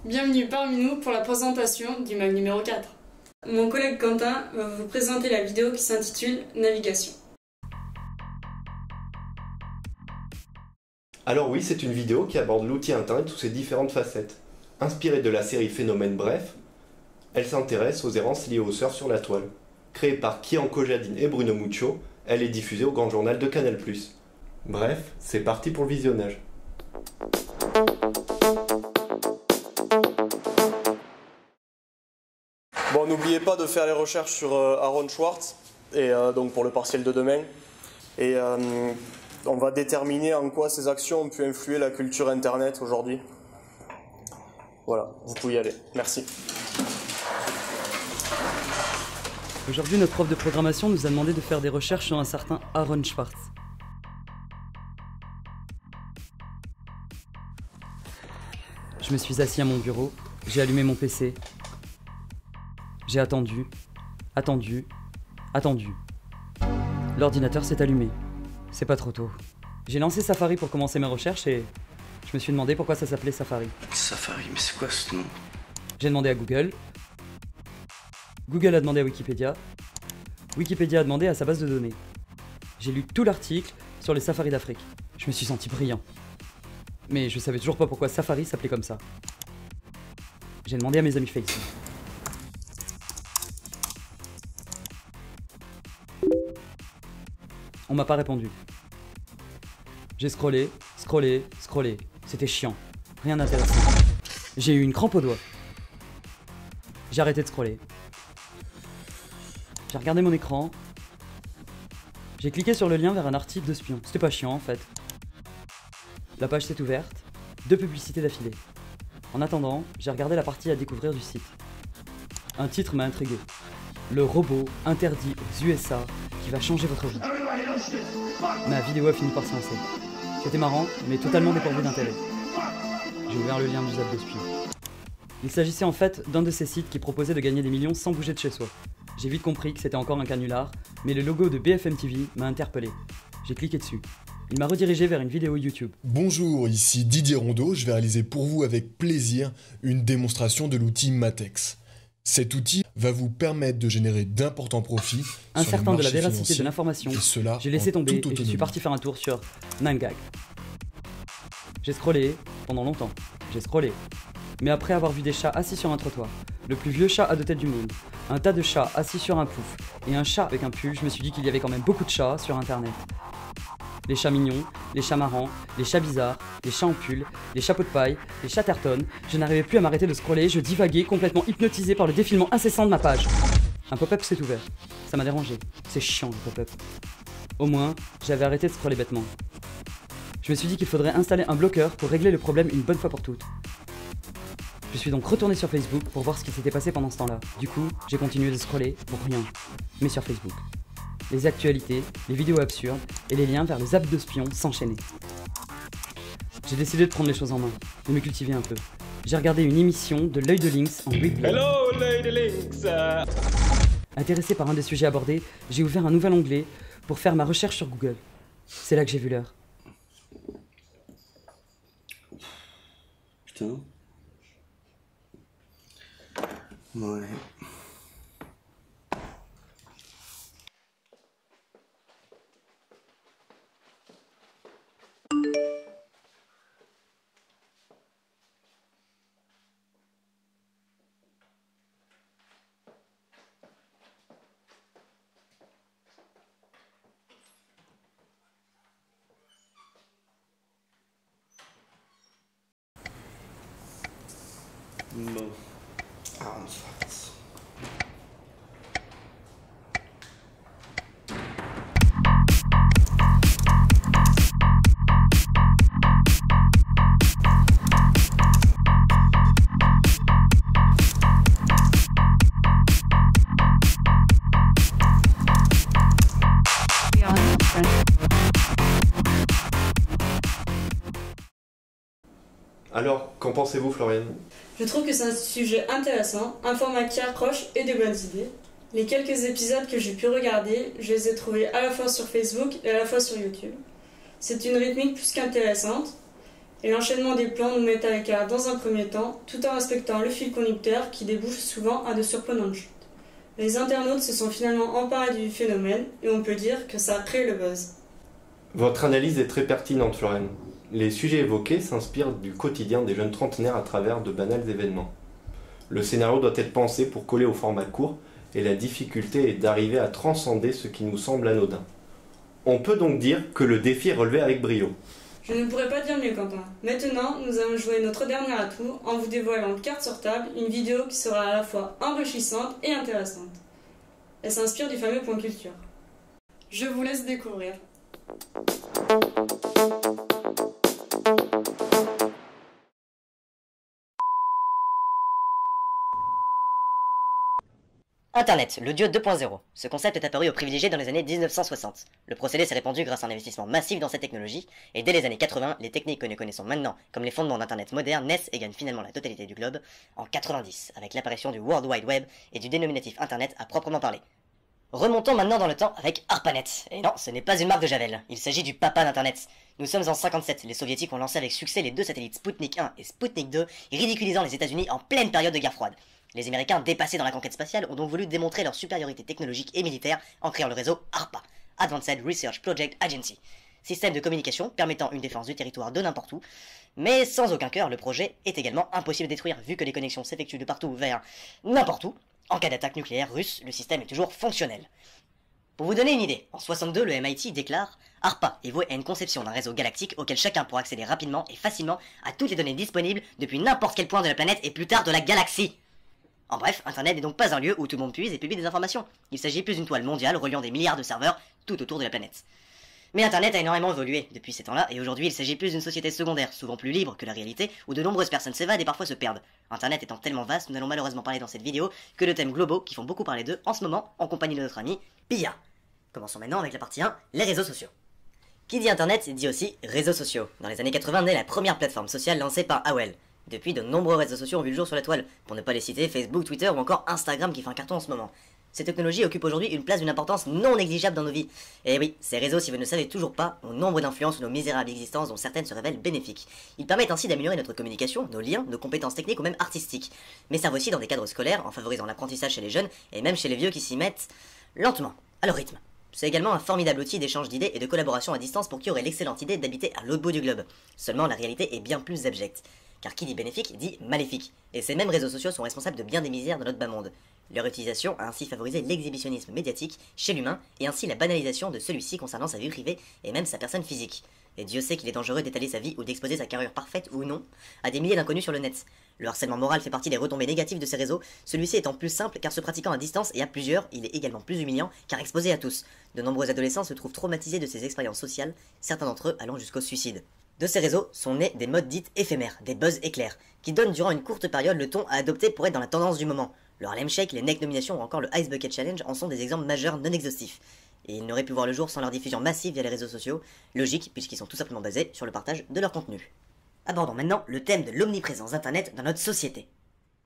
Bienvenue parmi nous pour la présentation du MAG numéro 4. Mon collègue Quentin va vous présenter la vidéo qui s'intitule Navigation. Alors oui, c'est une vidéo qui aborde l'outil internet sous ses différentes facettes. Inspirée de la série Phénomène Bref, elle s'intéresse aux errances liées au surf sur la toile. Créée par Kian Kojadin et Bruno Muccio, elle est diffusée au Grand Journal de Canal+. Bref, c'est parti pour le visionnage. Bon, n'oubliez pas de faire les recherches sur Aaron Swartz, et donc pour le partiel de demain. Et on va déterminer en quoi ces actions ont pu influer la culture Internet aujourd'hui. Voilà, vous pouvez y aller. Merci. Aujourd'hui, notre prof de programmation nous a demandé de faire des recherches sur un certain Aaron Swartz. Je me suis assis à mon bureau, j'ai allumé mon PC. J'ai attendu. L'ordinateur s'est allumé. C'est pas trop tôt. J'ai lancé Safari pour commencer mes recherches et je me suis demandé pourquoi ça s'appelait Safari. Safari, mais c'est quoi ce nom? J'ai demandé à Google. Google a demandé à Wikipédia. Wikipédia a demandé à sa base de données. J'ai lu tout l'article sur les safaris d'Afrique. Je me suis senti brillant. Mais je savais toujours pas pourquoi Safari s'appelait comme ça. J'ai demandé à mes amis Facebook. On m'a pas répondu. J'ai scrollé. C'était chiant. Rien d'intéressant. J'ai eu une crampe au doigt. J'ai arrêté de scroller. J'ai regardé mon écran. J'ai cliqué sur le lien vers un article de spion. C'était pas chiant en fait. La page s'est ouverte. 2 publicités d'affilée. En attendant, j'ai regardé la partie à découvrir du site. Un titre m'a intrigué. Le robot interdit aux USA qui va changer votre vie. Ma vidéo a fini par se lancer. C'était marrant, mais totalement dépourvu d'intérêt. J'ai ouvert le lien du zap de spion. Il s'agissait en fait d'un de ces sites qui proposait de gagner des millions sans bouger de chez soi. J'ai vite compris que c'était encore un canular, mais le logo de BFM TV m'a interpellé. J'ai cliqué dessus. Il m'a redirigé vers une vidéo YouTube. Bonjour, ici Didier Rondeau. Je vais réaliser pour vous avec plaisir une démonstration de l'outil Matex. Cet outil va vous permettre de générer d'importants profits. Incertain de la véracité de l'information, j'ai laissé tomber et je suis parti faire un tour sur 9gag. J'ai scrollé pendant longtemps. Mais après avoir vu des chats assis sur un trottoir, le plus vieux chat à 2 têtes du monde, un tas de chats assis sur un pouf et un chat avec un pull, je me suis dit qu'il y avait quand même beaucoup de chats sur internet. Les chats mignons, les chats marrants, les chats bizarres, les chats en pull, les chapeaux de paille, les chattertons. Je n'arrivais plus à m'arrêter de scroller, je divaguais, complètement hypnotisé par le défilement incessant de ma page. Un pop-up s'est ouvert. Ça m'a dérangé. C'est chiant le pop-up. Au moins, j'avais arrêté de scroller bêtement. Je me suis dit qu'il faudrait installer un bloqueur pour régler le problème une bonne fois pour toutes. Je suis donc retourné sur Facebook pour voir ce qui s'était passé pendant ce temps-là. Du coup, j'ai continué de scroller pour rien, mais sur Facebook. Les actualités, les vidéos absurdes et les liens vers le zap de spion s'enchaînaient. J'ai décidé de prendre les choses en main, de me cultiver un peu. J'ai regardé une émission de l'œil de lynx en replay. Hello l'œil de lynx. Intéressé par un des sujets abordés, j'ai ouvert un nouvel onglet pour faire ma recherche sur Google. C'est là que j'ai vu l'heure. Putain. Ouais. Bon. Aaron Swartz. Alors, qu'en pensez-vous, Floriane? Je trouve que c'est un sujet intéressant, un format qui accroche et de bonnes idées. Les quelques épisodes que j'ai pu regarder, je les ai trouvés à la fois sur Facebook et à la fois sur YouTube. C'est une rythmique plus qu'intéressante, et l'enchaînement des plans nous met à l'écart dans un premier temps, tout en respectant le fil conducteur qui débouche souvent à de surprenantes chutes. Les internautes se sont finalement emparés du phénomène, et on peut dire que ça a créé le buzz. Votre analyse est très pertinente, Floriane. Les sujets évoqués s'inspirent du quotidien des jeunes trentenaires à travers de banals événements. Le scénario doit être pensé pour coller au format court, et la difficulté est d'arriver à transcender ce qui nous semble anodin. On peut donc dire que le défi est relevé avec brio. Je ne pourrais pas dire mieux, Quentin. Maintenant, nous allons jouer notre dernier atout en vous dévoilant carte sur table une vidéo qui sera à la fois enrichissante et intéressante. Elle s'inspire du fameux point culture. Je vous laisse découvrir. Internet, l'audio 2.0. Ce concept est apparu aux privilégiés dans les années 1960. Le procédé s'est répandu grâce à un investissement massif dans cette technologie, et dès les années 80, les techniques que nous connaissons maintenant comme les fondements d'Internet moderne naissent et gagnent finalement la totalité du globe en 90, avec l'apparition du World Wide Web et du dénominatif Internet à proprement parler. Remontons maintenant dans le temps avec ARPANET. Et non, ce n'est pas une marque de Javel, il s'agit du papa d'Internet. Nous sommes en 57, les soviétiques ont lancé avec succès les deux satellites Sputnik 1 et Sputnik 2, ridiculisant les États-Unis en pleine période de guerre froide. Les Américains, dépassés dans la conquête spatiale, ont donc voulu démontrer leur supériorité technologique et militaire en créant le réseau ARPA, Advanced Research Project Agency, système de communication permettant une défense du territoire de n'importe où, mais sans aucun cœur, le projet est également impossible à détruire vu que les connexions s'effectuent de partout vers n'importe où. En cas d'attaque nucléaire russe, le système est toujours fonctionnel. Pour vous donner une idée, en 62, le MIT déclare « ARPA est voué à une conception d'un réseau galactique auquel chacun pourra accéder rapidement et facilement à toutes les données disponibles depuis n'importe quel point de la planète et plus tard de la galaxie ». En bref, Internet n'est donc pas un lieu où tout le monde puise et publie des informations. Il s'agit plus d'une toile mondiale reliant des milliards de serveurs tout autour de la planète. Mais Internet a énormément évolué depuis ces temps-là, et aujourd'hui il s'agit plus d'une société secondaire, souvent plus libre que la réalité, où de nombreuses personnes s'évadent et parfois se perdent. Internet étant tellement vaste, nous n'allons malheureusement parler dans cette vidéo que de thèmes globaux qui font beaucoup parler d'eux en ce moment, en compagnie de notre ami Pia. Commençons maintenant avec la partie 1, les réseaux sociaux. Qui dit Internet dit aussi réseaux sociaux. Dans les années 80 naît la première plateforme sociale lancée par AOL. Depuis, de nombreux réseaux sociaux ont vu le jour sur la toile, pour ne pas les citer Facebook, Twitter ou encore Instagram qui fait un carton en ce moment. Ces technologies occupent aujourd'hui une place d'une importance non négligeable dans nos vies. Et oui, ces réseaux, si vous ne le savez toujours pas, ont nombre d'influences sur nos misérables existences dont certaines se révèlent bénéfiques. Ils permettent ainsi d'améliorer notre communication, nos liens, nos compétences techniques ou même artistiques, mais servent aussi dans des cadres scolaires en favorisant l'apprentissage chez les jeunes et même chez les vieux qui s'y mettent lentement, à leur rythme. C'est également un formidable outil d'échange d'idées et de collaboration à distance pour qui aurait l'excellente idée d'habiter à l'autre bout du globe. Seulement la réalité est bien plus abjecte. Car qui dit bénéfique dit maléfique. Et ces mêmes réseaux sociaux sont responsables de bien des misères dans notre bas monde. Leur utilisation a ainsi favorisé l'exhibitionnisme médiatique chez l'humain et ainsi la banalisation de celui-ci concernant sa vie privée et même sa personne physique. Et Dieu sait qu'il est dangereux d'étaler sa vie ou d'exposer sa carrière parfaite ou non à des milliers d'inconnus sur le net. Le harcèlement moral fait partie des retombées négatives de ces réseaux, celui-ci étant plus simple car se pratiquant à distance et à plusieurs, il est également plus humiliant car exposé à tous. De nombreux adolescents se trouvent traumatisés de ces expériences sociales, certains d'entre eux allant jusqu'au suicide. De ces réseaux sont nés des modes dites éphémères, des buzz éclairs, qui donnent durant une courte période le ton à adopter pour être dans la tendance du moment. Le Harlem Shake, les Neck Nominations ou encore le Ice Bucket Challenge en sont des exemples majeurs non exhaustifs. Et ils n'auraient pu voir le jour sans leur diffusion massive via les réseaux sociaux, logique puisqu'ils sont tout simplement basés sur le partage de leur contenu. Abordons maintenant le thème de l'omniprésence d'Internet dans notre société.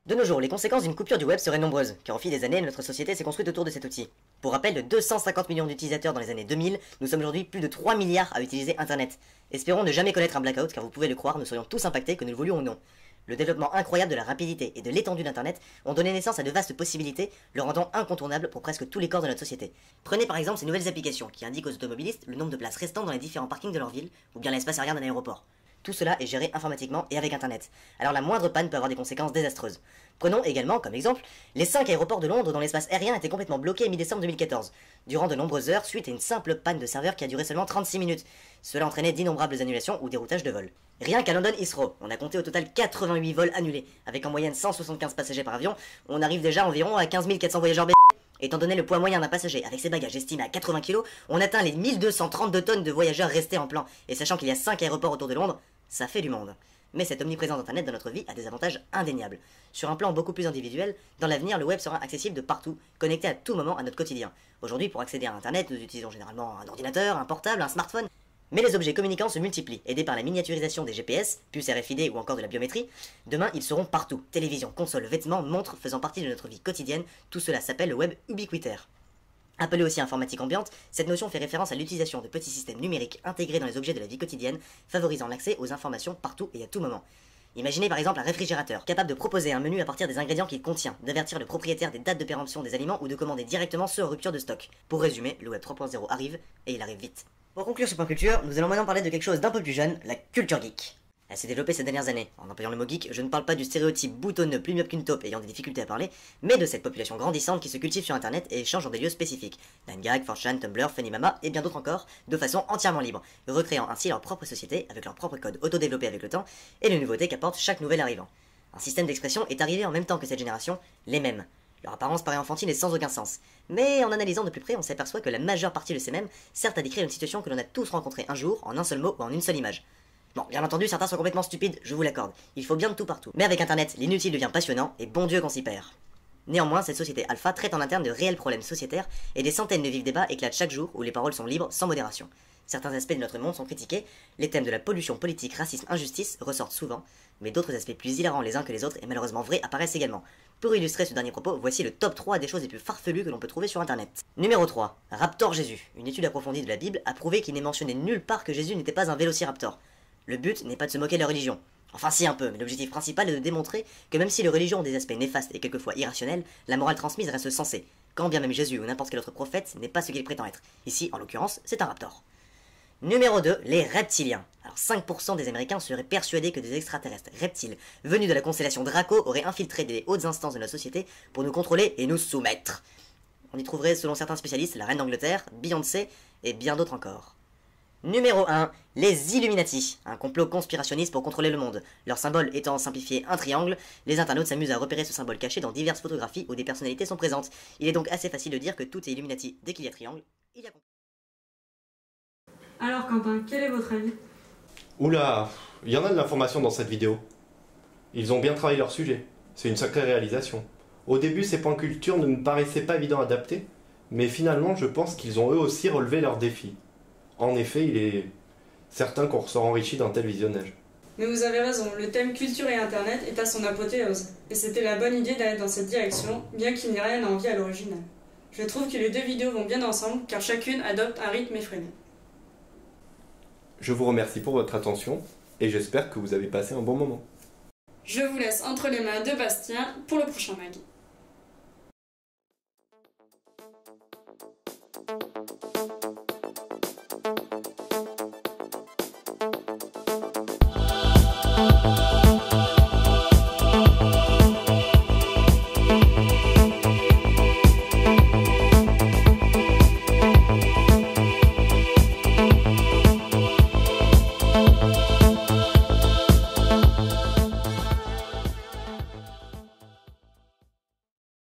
De nos jours, les conséquences d'une coupure du web seraient nombreuses, car au fil des années, notre société s'est construite autour de cet outil. Pour rappel, de 250 millions d'utilisateurs dans les années 2000, nous sommes aujourd'hui plus de 3 milliards à utiliser Internet. Espérons ne jamais connaître un blackout, car vous pouvez le croire, nous serions tous impactés que nous le voulions ou non. Le développement incroyable de la rapidité et de l'étendue d'Internet ont donné naissance à de vastes possibilités, le rendant incontournable pour presque tous les corps de notre société. Prenez par exemple ces nouvelles applications qui indiquent aux automobilistes le nombre de places restant dans les différents parkings de leur ville, ou bien l'espace aérien d'un aéroport. Tout cela est géré informatiquement et avec Internet. Alors la moindre panne peut avoir des conséquences désastreuses. Prenons également comme exemple les 5 aéroports de Londres dont l'espace aérien était complètement bloqué mi-décembre 2014, durant de nombreuses heures suite à une simple panne de serveur qui a duré seulement 36 minutes. Cela entraînait d'innombrables annulations ou déroutages de vols. Rien qu'à London Heathrow, on a compté au total 88 vols annulés, avec en moyenne 175 passagers par avion, on arrive déjà environ à 15 400 voyageurs b***. Étant donné le poids moyen d'un passager avec ses bagages estimés à 80 kg, on atteint les 1232 tonnes de voyageurs restés en plan, et sachant qu'il y a 5 aéroports autour de Londres, ça fait du monde. Mais cette omniprésence d'Internet dans notre vie a des avantages indéniables. Sur un plan beaucoup plus individuel, dans l'avenir, le web sera accessible de partout, connecté à tout moment à notre quotidien. Aujourd'hui, pour accéder à Internet, nous utilisons généralement un ordinateur, un portable, un smartphone. Mais les objets communicants se multiplient, aidés par la miniaturisation des GPS, puces RFID ou encore de la biométrie. Demain, ils seront partout. Télévision, consoles, vêtements, montres, faisant partie de notre vie quotidienne, tout cela s'appelle le web ubiquitaire. Appelé aussi informatique ambiante, cette notion fait référence à l'utilisation de petits systèmes numériques intégrés dans les objets de la vie quotidienne, favorisant l'accès aux informations partout et à tout moment. Imaginez par exemple un réfrigérateur, capable de proposer un menu à partir des ingrédients qu'il contient, d'avertir le propriétaire des dates de péremption des aliments ou de commander directement ceux en rupture de stock. Pour résumer, le web 3.0 arrive, et il arrive vite. Pour conclure ce point culture, nous allons maintenant parler de quelque chose d'un peu plus jeune, la culture geek. Elle s'est développée ces dernières années. En employant le mot geek, je ne parle pas du stéréotype boutonneux plus myope qu'une taupe ayant des difficultés à parler, mais de cette population grandissante qui se cultive sur internet et échange dans des lieux spécifiques. 9gag, 4chan, Tumblr, Funimama et bien d'autres encore, de façon entièrement libre, recréant ainsi leur propre société avec leur propre code autodéveloppé avec le temps et les nouveautés qu'apporte chaque nouvel arrivant. Un système d'expression est arrivé en même temps que cette génération, les mêmes. Leur apparence paraît enfantine et sans aucun sens. Mais en analysant de plus près, on s'aperçoit que la majeure partie de ces mèmes servent à décrire une situation que l'on a tous rencontrée un jour, en un seul mot ou en une seule image. Bon, bien entendu, certains sont complètement stupides, je vous l'accorde. Il faut bien de tout partout. Mais avec internet, l'inutile devient passionnant, et bon Dieu qu'on s'y perd. Néanmoins, cette société alpha traite en interne de réels problèmes sociétaires, et des centaines de vifs débats éclatent chaque jour où les paroles sont libres, sans modération. Certains aspects de notre monde sont critiqués, les thèmes de la pollution politique, racisme, injustice ressortent souvent, mais d'autres aspects plus hilarants les uns que les autres et malheureusement vrais apparaissent également. Pour illustrer ce dernier propos, voici le top 3 des choses les plus farfelues que l'on peut trouver sur internet. Numéro 3. Raptor Jésus. Une étude approfondie de la Bible a prouvé qu'il n'est mentionné nulle part que Jésus n'était pas un vélociraptor. Le but n'est pas de se moquer de la religion. Enfin si un peu, mais l'objectif principal est de démontrer que même si les religions ont des aspects néfastes et quelquefois irrationnels, la morale transmise reste sensée, quand bien même Jésus ou n'importe quel autre prophète n'est pas ce qu'il prétend être. Ici, en l'occurrence, c'est un raptor. Numéro 2, les reptiliens. Alors 5% des Américains seraient persuadés que des extraterrestres reptiles venus de la constellation Draco auraient infiltré des hautes instances de la société pour nous contrôler et nous soumettre. On y trouverait, selon certains spécialistes, la reine d'Angleterre, Beyoncé et bien d'autres encore. Numéro 1, les Illuminati, un complot conspirationniste pour contrôler le monde. Leur symbole étant simplifié un triangle, les internautes s'amusent à repérer ce symbole caché dans diverses photographies où des personnalités sont présentes. Il est donc assez facile de dire que tout est Illuminati dès qu'il y a triangle, il y a complot. Alors Quentin, quel est votre avis? Oula, il y en a de l'information dans cette vidéo. Ils ont bien travaillé leur sujet, c'est une sacrée réalisation. Au début, ces points culture ne me paraissaient pas évidents à adapter, mais finalement je pense qu'ils ont eux aussi relevé leurs défis. En effet, il est certain qu'on ressort enrichi d'un tel visionnage. Mais vous avez raison, le thème culture et internet est à son apothéose. Et c'était la bonne idée d'aller dans cette direction, bien qu'il n'y ait rien à envier à l'original. Je trouve que les deux vidéos vont bien ensemble, car chacune adopte un rythme effréné. Je vous remercie pour votre attention, et j'espère que vous avez passé un bon moment. Je vous laisse entre les mains de Bastien pour le prochain mag.